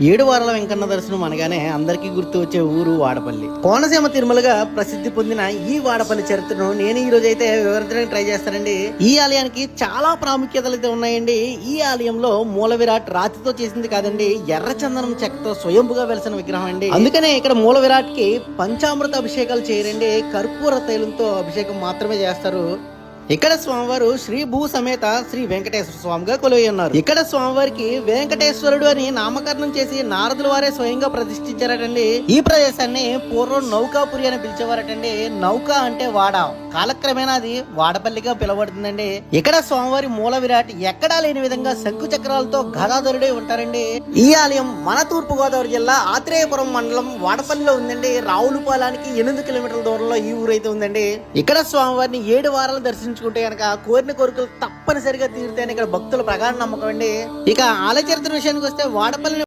ఏడు వారాల వెంకన్న దర్శనం అనగానే అందరికీ గుర్తు వచ్చే ఊరు వాడపల్లి. కోనసీమ తిరుమలగా ప్రసిద్ధి పొందిన ఈ వాడపల్లి చరిత్రను నేను ఈ రోజు అయితే వివరించడానికి ట్రై చేస్తానండి. ఈ ఆలయానికి చాలా ప్రాముఖ్యతలు అయితే ఉన్నాయండి. ఈ ఆలయంలో మూల విరాట్ రాతితో చేసింది కాదండి, ఎర్రచందనం చెక్కతో స్వయంపుగా వెలిసిన విగ్రహం అండి. అందుకనే ఇక్కడ మూల విరాట్ కి పంచామృత అభిషేకాలు చేయరండి, కర్పూర తైలంతో అభిషేకం మాత్రమే చేస్తారు. ఇక్కడ స్వామివారు శ్రీ భూ సమేత శ్రీ వెంకటేశ్వర స్వామిగా కొలువై ఉన్నారు. ఇక్కడ స్వామివారికి వెంకటేశ్వరుడు అని నామకరణం చేసి నారదుల వారే స్వయంగా ప్రతిష్ఠించారటండి. ఈ ప్రదేశాన్ని పూర్వం నౌకాపురి అని పిలిచేవారటండి. నౌక అంటే వాడ, కాలక్రమేణా అది వాడపల్లిగా పిలువబడుతుందండి. ఇక్కడ స్వామివారి మూల విరాట్ ఎక్కడా లేని విధంగా శంకు చక్రాలతో గదాధరుడై ఉంటారండి. ఈ ఆలయం మన తూర్పు గోదావరి జిల్లా ఆత్రేయపురం మండలం వాడపల్లిలో ఉందండి. రావులపాలానికి 8 కిలోమీటర్ల దూరంలో ఈ ఊరైతే ఉందండి. ఇక్కడ స్వామివారిని 7 వారాలు దర్శించుకుంటే కనుక కోరిన కోరికలు తప్పనిసరిగా తీరుతాయని ఇక్కడ భక్తుల ప్రగాఢ నమ్మకం అండి. ఇక ఆలయ చరిత్ర విషయానికి వస్తే వాడపల్లి